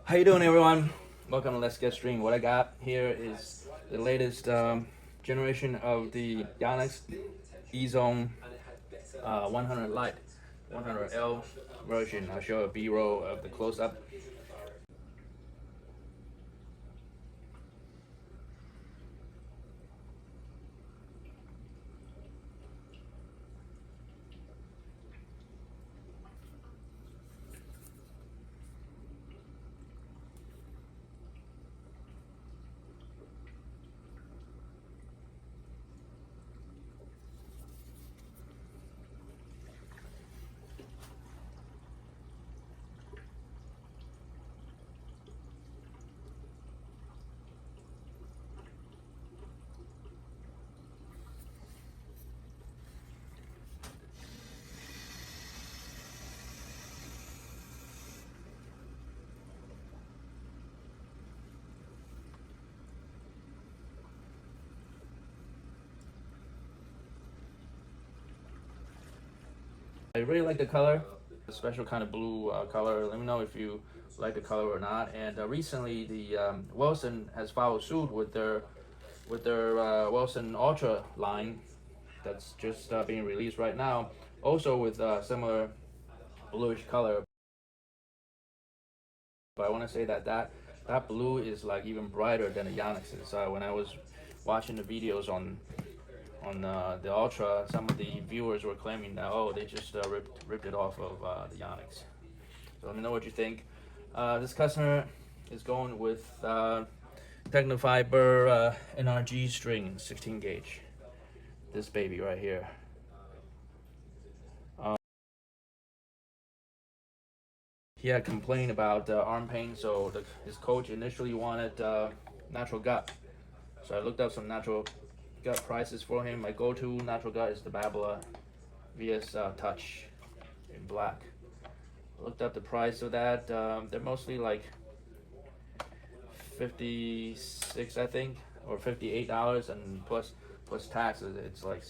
How you doing, everyone? Welcome to Let's Get String. What I got here is the latest generation of the Yonex Ezone 100 Lite 100L version. I'll show a B-roll of the close-up. I really like the color, a special kind of blue color. Let me know if you like the color or not. And recently, the Wilson has followed suit with their Wilson Ultra line that's just being released right now. Also with similar bluish color. But I want to say that blue is like even brighter than the Yonex's. When I was watching the videos on the Ultra, some of the viewers were claiming that, oh, they just ripped it off of the Yonex. So let me know what you think. This customer is going with Tecnifiber NRG string, 16 gauge. This baby right here. He had complained about arm pain, so his coach initially wanted natural gut. So I looked up some natural gut prices for him. My go-to natural gut is the Babolat VS Touch in black. I looked up the price of that. They're mostly like $56, I think, or $58, and plus taxes, it's like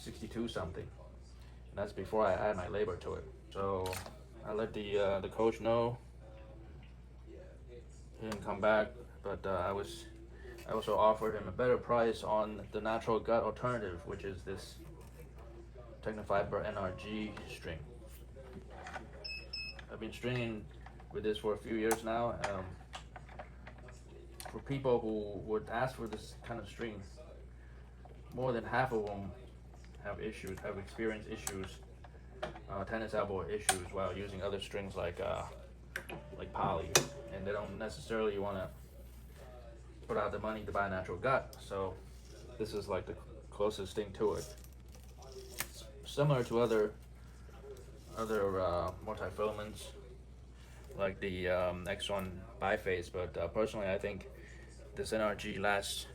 62 something. And that's before I add my labor to it. So I let the coach know. He didn't come back, but I also offered him a better price on the natural gut alternative, which is this Tecnifibre NRG string. I've been stringing with this for a few years now. For people who would ask for this kind of string, more than half of them have experienced issues, tennis elbow issues while using other strings like poly, and they don't necessarily want to put out the money to buy a natural gut. So this is like the closest thing to it. It's similar to other multi-filaments like the X1 biphase, but personally I think this NRG lasts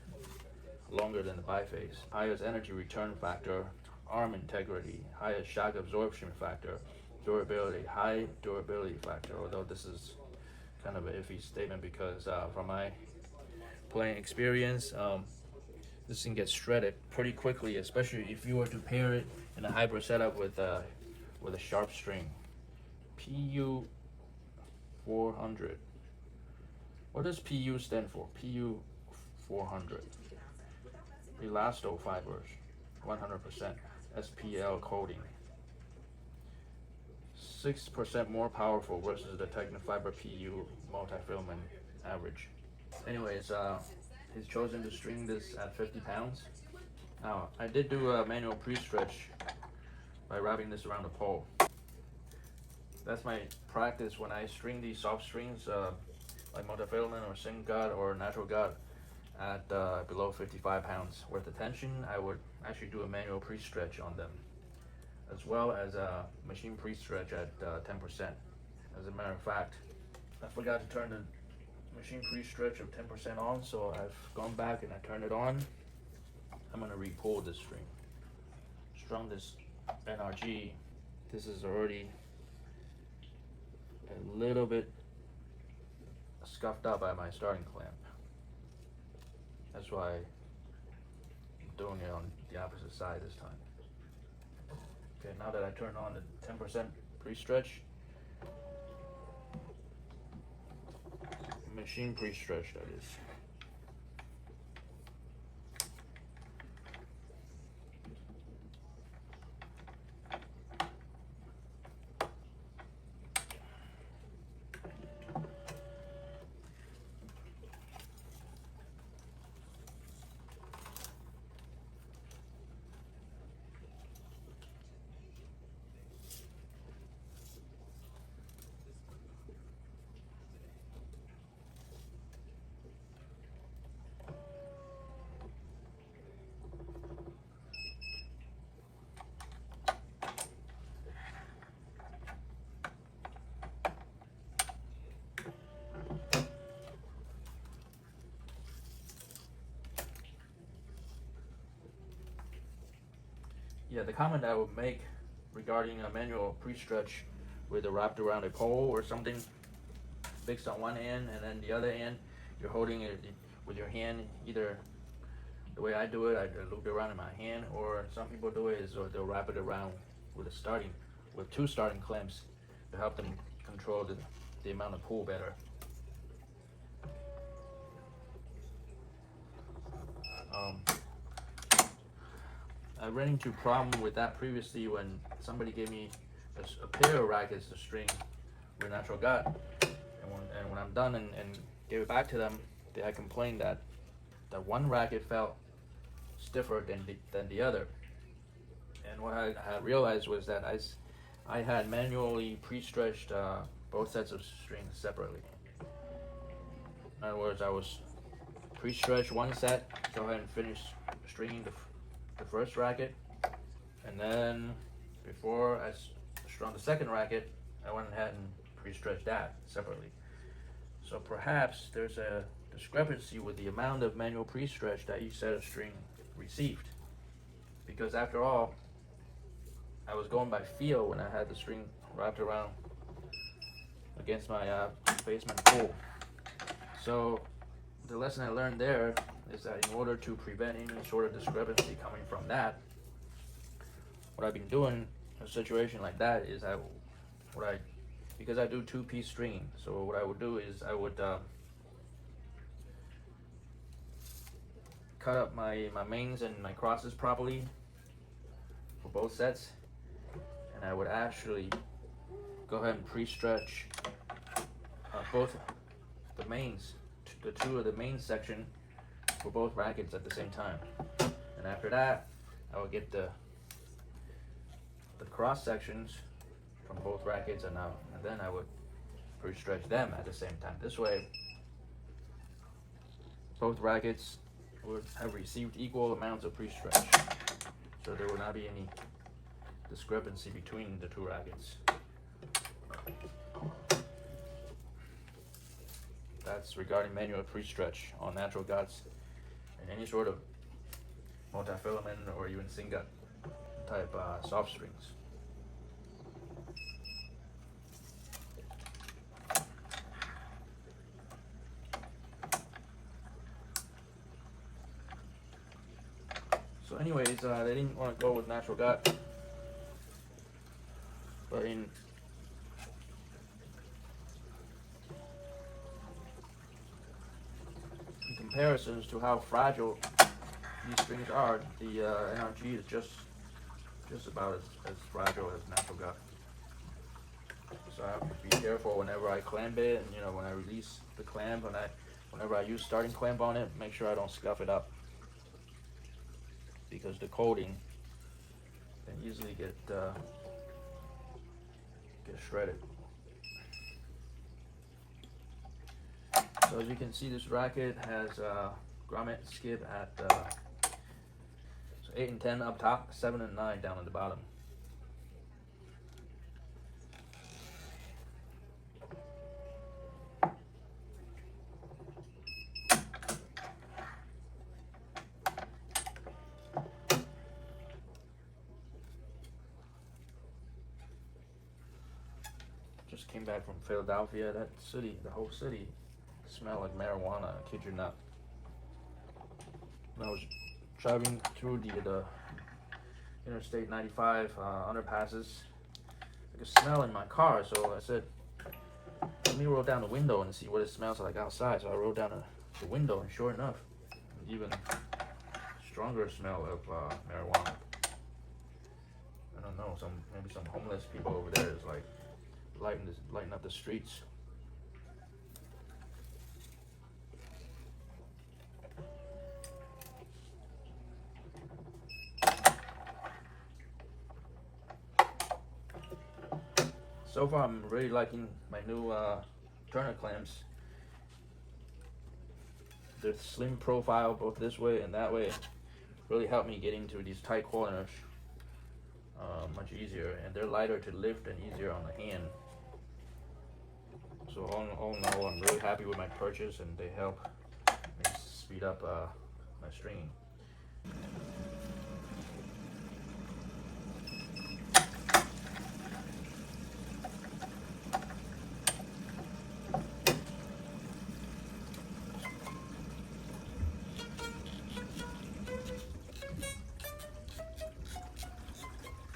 longer than the biphase. Highest energy return factor, arm integrity, highest shock absorption factor, durability, high durability factor, although this is kind of an iffy statement because from my playing experience, this thing gets shredded pretty quickly, especially if you were to pair it in a hybrid setup with a sharp string. PU 400. What does PU stand for? PU 400. Elasto fibers, 100% SPL coating. 6% more powerful versus the Tecnifibre PU multi-filament average. Anyways, he's chosen to string this at 50 pounds. Now, I did do a manual pre-stretch by wrapping this around the pole. That's my practice when I string these soft strings, like multi-filament or single gut or natural gut, at below 55 pounds worth of tension. I would actually do a manual pre-stretch on them, as well as a machine pre-stretch at 10%. As a matter of fact, I forgot to turn the machine pre-stretch of 10% on, so I've gone back and I turned it on. I'm gonna re-pull this string. Strung this NRG. This is already a little bit scuffed up by my starting clamp. That's why I'm doing it on the opposite side this time. Okay, now that I turned on the 10% pre-stretch, machine pre-stretch, that is. Yeah, the comment I would make regarding a manual pre-stretch with it wrapped around a pole or something fixed on one end, and then the other end you're holding it with your hand. Either the way I do it, I loop it around in my hand, or some people do it is they'll wrap it around with two starting clamps to help them control the amount of pull better. I ran into a problem with that previously when somebody gave me a pair of rackets to string with natural gut, and when I'm done and gave it back to them, they had complained that one racket felt stiffer than the other. And what I had realized was that I had manually pre-stretched both sets of strings separately. In other words, I was pre-stretched one set, go ahead and finish stringing the first racket, and then before I strung the second racket, I went ahead and pre-stretched that separately. So perhaps there's a discrepancy with the amount of manual pre-stretch that each set of string received, because after all, I was going by feel when I had the string wrapped around against my basement pool. So the lesson I learned there is that in order to prevent any sort of discrepancy coming from that, what I've been doing in a situation like that is because I do two-piece stringing, so what I would do is I would cut up my mains and my crosses properly for both sets, and I would actually go ahead and pre-stretch both the mains, the two of the main section for both rackets at the same time. And after that, I would get the cross sections from both rackets, and then I would pre-stretch them at the same time. This way, both rackets would have received equal amounts of pre-stretch, so there would not be any discrepancy between the two rackets. That's regarding manual pre-stretch on natural guts and any sort of multi-filament or even syngut type soft strings. So anyways, they didn't want to go with natural gut, but in comparisons to how fragile these strings are, the NRG is just about as fragile as natural gut. So I have to be careful whenever I clamp it, and when I release the clamp, whenever I use starting clamp on it, make sure I don't scuff it up, because the coating can easily get shredded. So as you can see, this racket has a grommet skip at 8 and 10 up top, 7 and 9 down at the bottom. Just came back from Philadelphia. That city, the whole city, smelled like marijuana. I kid you not. When I was driving through the Interstate 95 underpasses, I could smell in my car. So I said, let me roll down the window and see what it smells like outside. So I rolled down the window, and sure enough, even stronger smell of marijuana. I don't know, maybe some homeless people over there is like lighting up the streets. So far, I'm really liking my new Turner clamps. They're slim profile both this way and that way. Really helped me get into these tight corners much easier, and they're lighter to lift and easier on the hand. So all in all, I'm really happy with my purchase, and they help me speed up my stringing.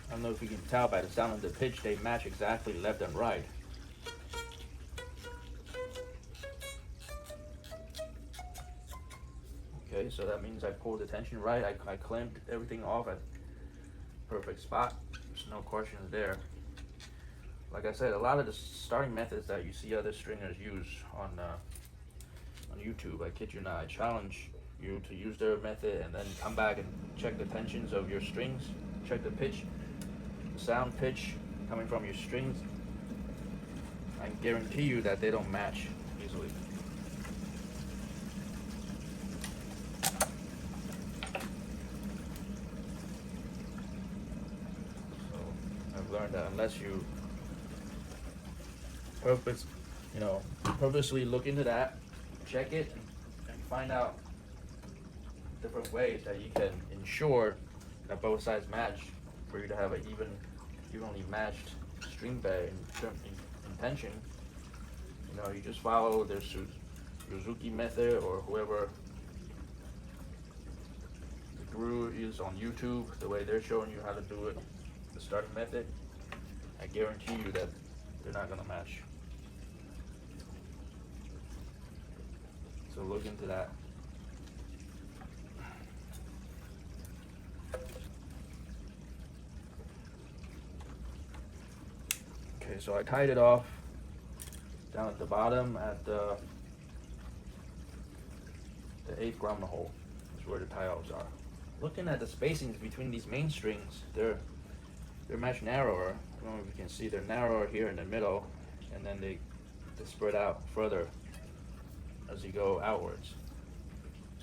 I don't know if you can tell by the sound of the pitch, they match exactly left and right. Okay, so that means I pulled the tension right, I clamped everything off at perfect spot. There's no questions there. Like I said, a lot of the starting methods that you see other stringers use on YouTube, I kid you not, I challenge you to use their method and then come back and check the tensions of your strings, check the pitch, the sound pitch coming from your strings. I guarantee you that they don't match easily. So I've learned that unless you purposely look into that, check it, and find out different ways that you can ensure that both sides match for you to have an evenly matched string bed in tension. You just follow their Suzuki method, or whoever the guru is on YouTube, the way they're showing you how to do it, the starting method. I guarantee you that they're not gonna match. So look into that. Okay, so I tied it off down at the bottom at the 8th grommet hole is where the tie-offs are. Looking at the spacings between these main strings, they're much narrower. I don't know if you can see, they're narrower here in the middle, and then they spread out further as you go outwards.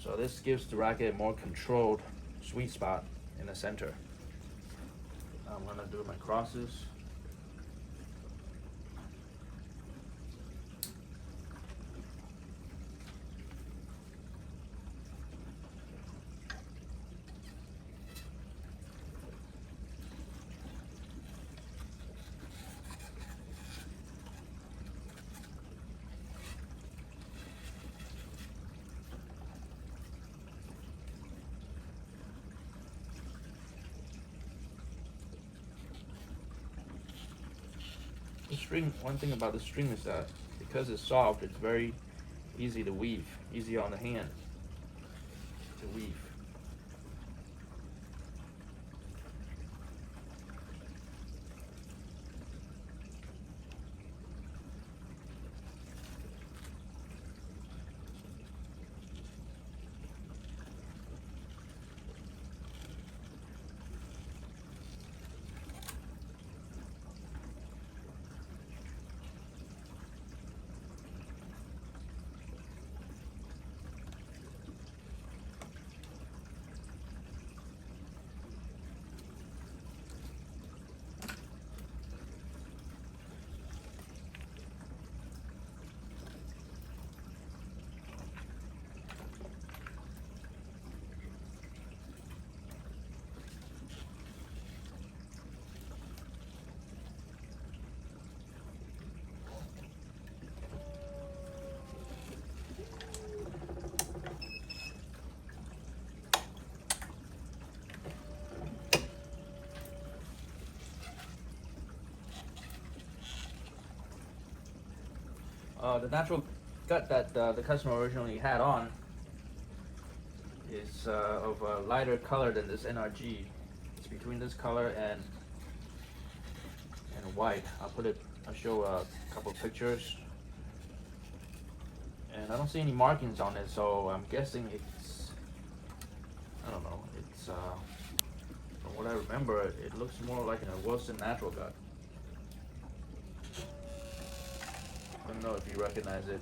So this gives the racket a more controlled sweet spot in the center. I'm gonna do my crosses. The string, one thing about the string is that because it's soft, it's very easy to weave, easy on the hand to weave. The natural gut that the customer originally had on is of a lighter color than this NRG. It's between this color and white. I'll show a couple of pictures. And I don't see any markings on it, so I'm guessing it's, I don't know, it's, from what I remember, it looks more like a Wilson natural gut. I don't know if you recognize it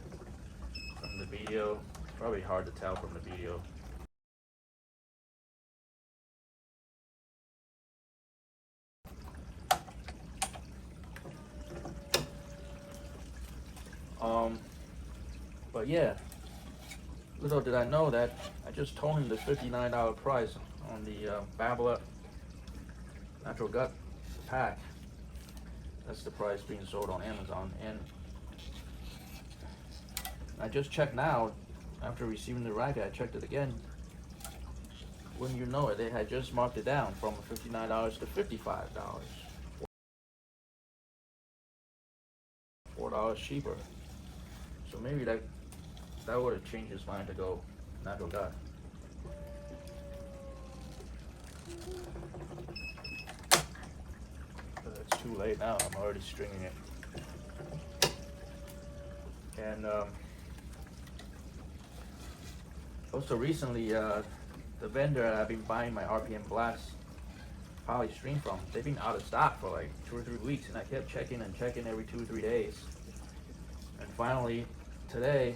from the video. It's probably hard to tell from the video. But yeah, little did I know that I just told him the $59 price on the Babolat natural gut pack. That's the price being sold on Amazon, and I just checked now after receiving the racket. I checked it again. Wouldn't you know it, they had just marked it down from $59 to $55. $4 cheaper. So maybe that would have changed his mind to go natural gut. But it's too late now. I'm already stringing it. And also recently, the vendor I've been buying my RPM Blast poly string from, they've been out of stock for like 2 or 3 weeks, and I kept checking every 2 or 3 days. And finally, today,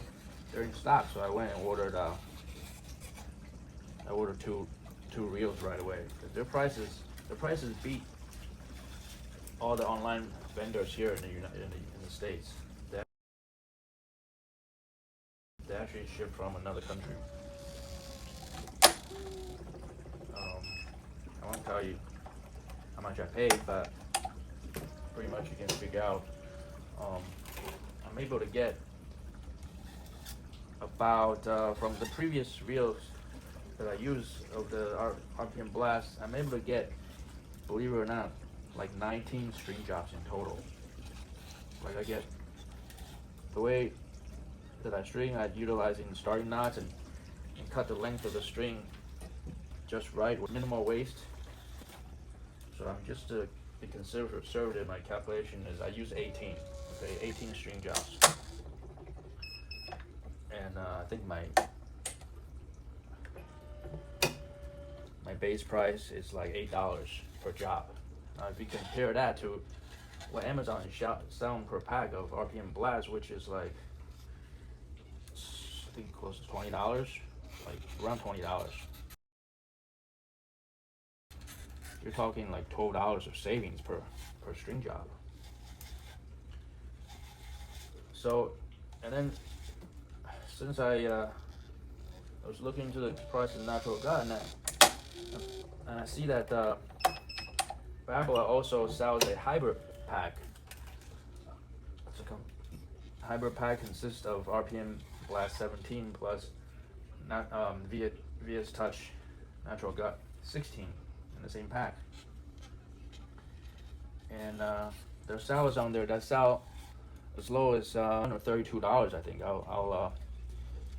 they're in stock, so I went and ordered. I ordered two reels right away. Their prices beat all the online vendors here in the States. They actually ship from another country. I won't tell you how much I paid, but pretty much you can figure out. I'm able to get about, from the previous reels that I use of the RPM Blast, I'm able to get, believe it or not, like 19 string jobs in total. Like I get, the way that I string, I'd utilizing starting knots and cut the length of the string just right with minimal waste. So I'm just to be conservative, my calculation is I use 18, okay, 18 string jobs. And I think my base price is like $8 per job. Now if you compare that to what Amazon is selling per pack of RPM Blast, which is like, I think close to $20, like around $20. You're talking like $12 of savings per string job. So, and then since I was looking into the price of natural gut, and I see that Babolat also sells a hybrid pack. Hybrid pack consists of RPM Blast 17 plus VS Touch natural gut 16 in the same pack. And their sale is on there that sell as low as under $32. I think I'll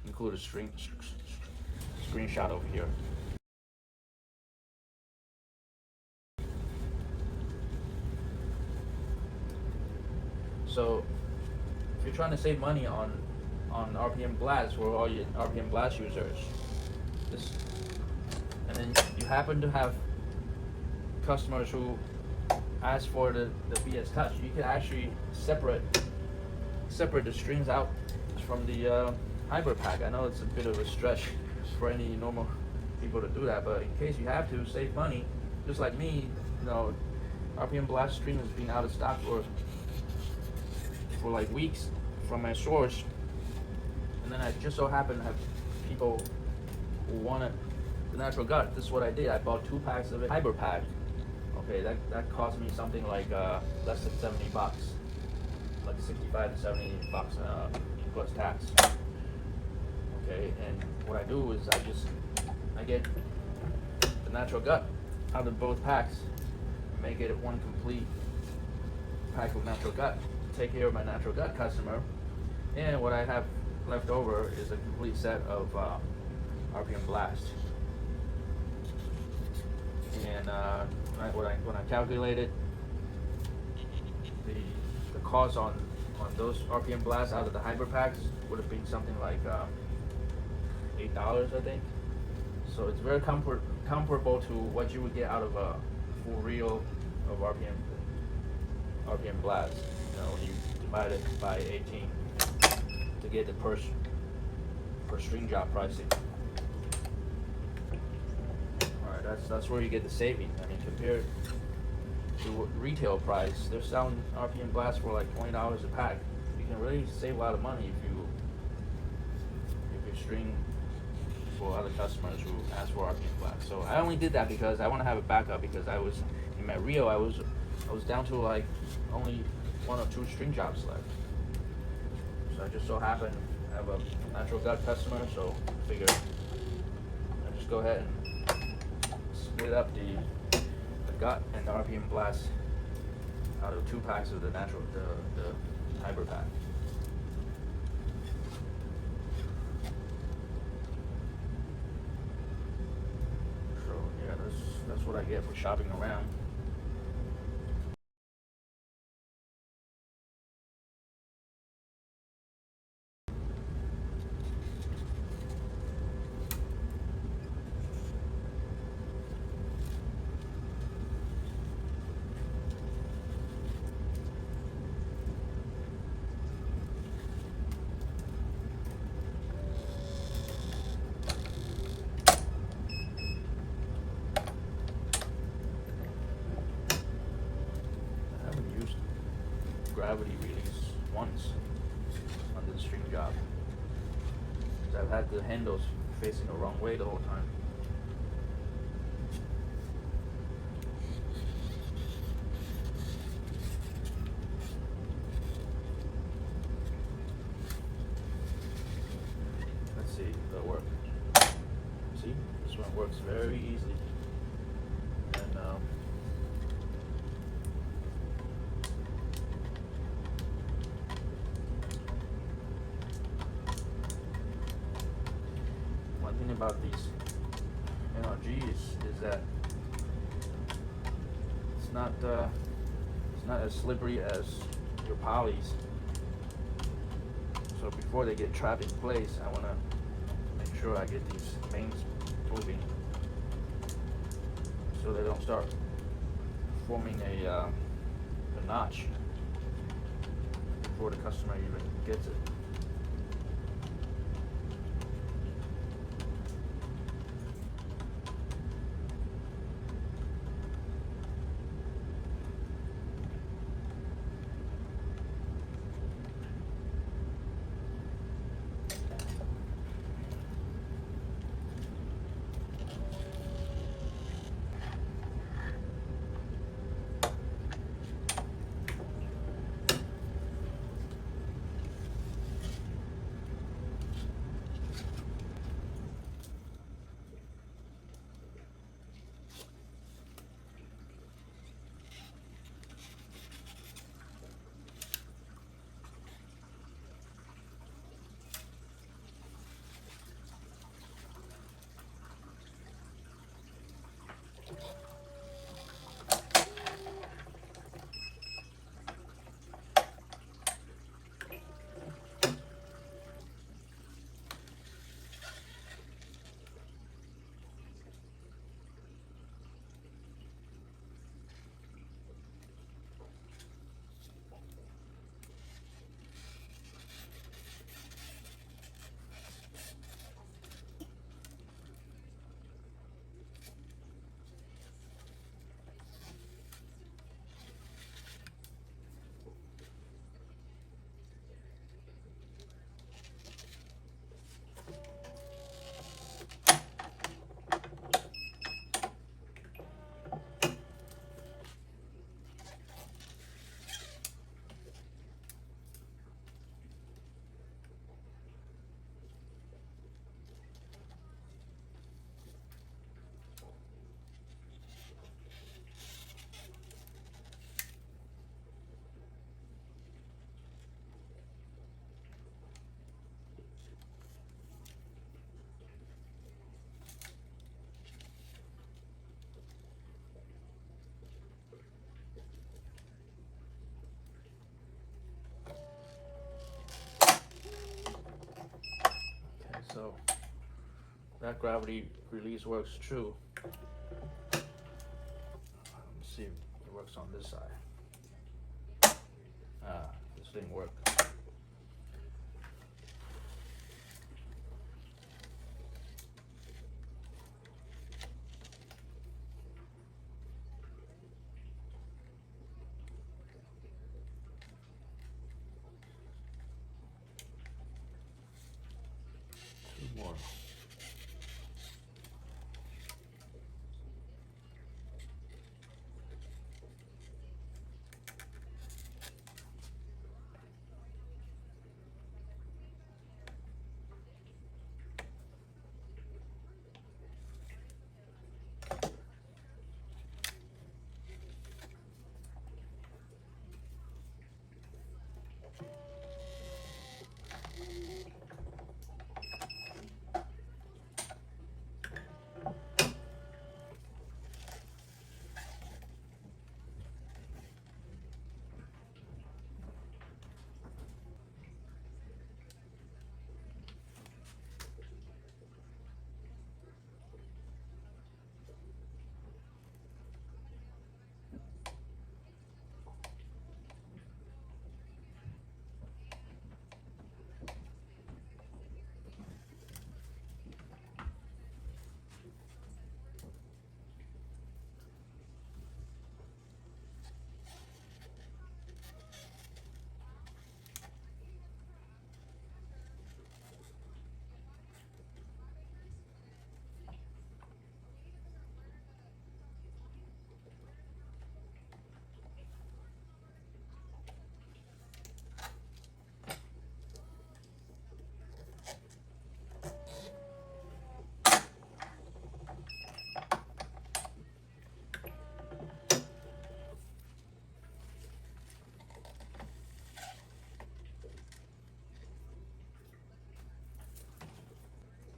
include a screenshot over here. So if you're trying to save money on RPM Blast for all your RPM Blast users, and then you happen to have customers who ask for the VS Touch, you can actually separate the strings out from the hybrid pack. I know it's a bit of a stretch for any normal people to do that, but in case you have to save money, just like me, you know, RPM Blast string has been out of stock for like weeks from my source, and then I just so happen to have people who wanted the natural gut. This is what I did. I bought 2 packs of it, hybrid pack. Okay, that cost me something like less than $70, like 65 to 70 bucks plus tax. Okay, and what I do is I get the natural gut out of both packs, make it one complete pack of natural gut. Take care of my natural gut customer, And what I have left over is a complete set of RPM Blast. And when I calculated the cost on those RPM Blasts out of the hybrid packs would have been something like $8, I think. So it's very comparable to what you would get out of a full reel of RPM Blast. You know, when you divide it by 18 to get the per string job pricing. All right, that's where you get the savings. I mean, compared to retail price, they're selling RPM Blast for like $20 a pack. You can really save a lot of money if you string for other customers who ask for RPM Blast. So I only did that because I want to have a backup, because I was in my reel, I was down to like only 1 or 2 string jobs left. So I just so happened to have a natural gut customer, so I figured I'd just go ahead and split up the gut and the RPM Blast out of 2 packs of the hybrid pack. So yeah, that's what I get for shopping around. Gravity readings once on the string job, because I've had the handles facing the wrong way the whole time. Let's see if that'll work. See, this one works very easily. And one thing about these NRGs is that it's not as slippery as your polys. So before they get trapped in place, I want to make sure I get these mains moving, so they don't start forming a notch before the customer even gets it. So that gravity release works true. Let me see if it works on this side. This didn't work. Two more.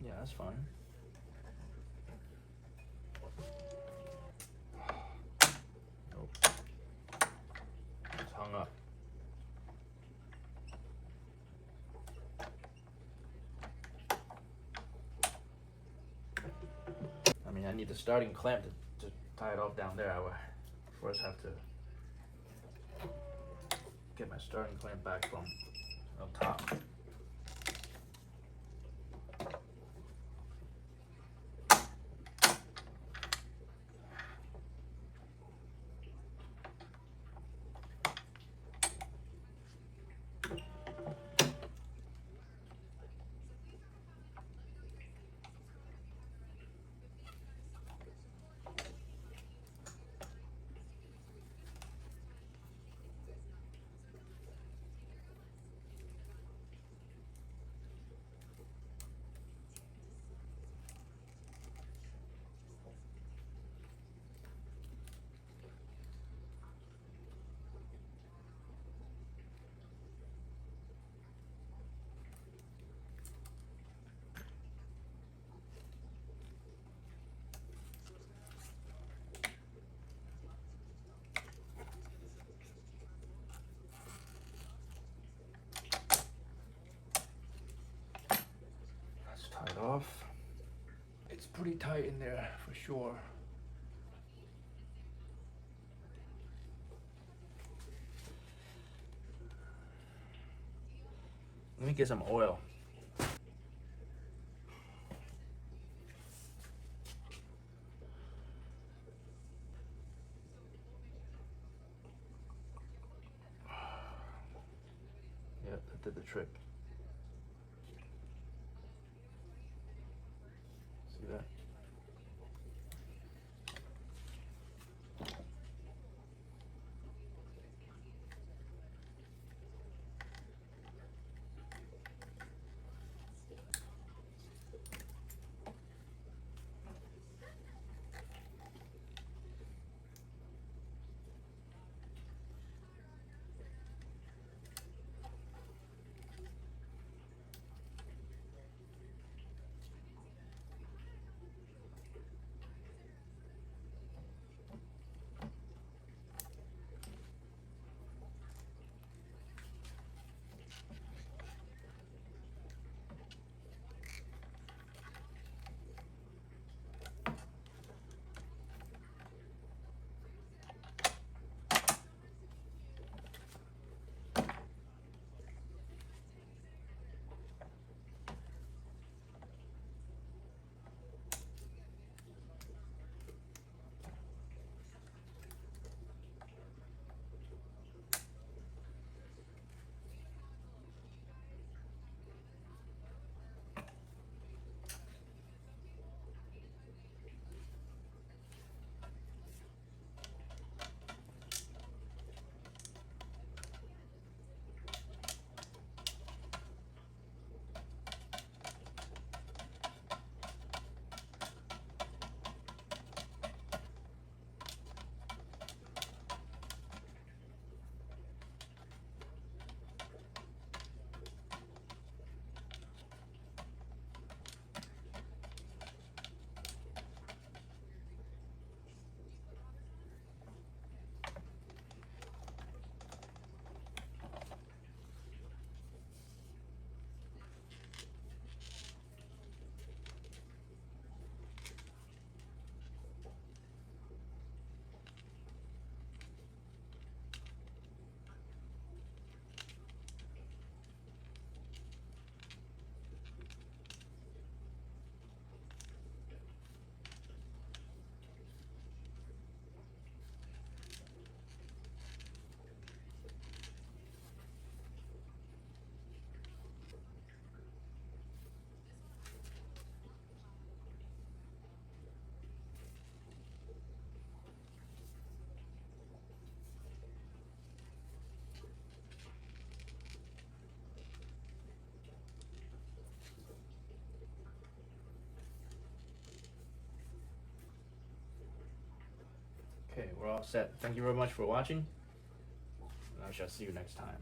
Yeah, that's fine. Nope. It's hung up. I mean, I need the starting clamp to tie it off down there. I would first have to get my starting clamp back from up top. Tie it off. It's pretty tight in there for sure. Let me get some oil. Yep, that did the trick. See that? Okay, we're all set. Thank you very much for watching. I shall see you next time.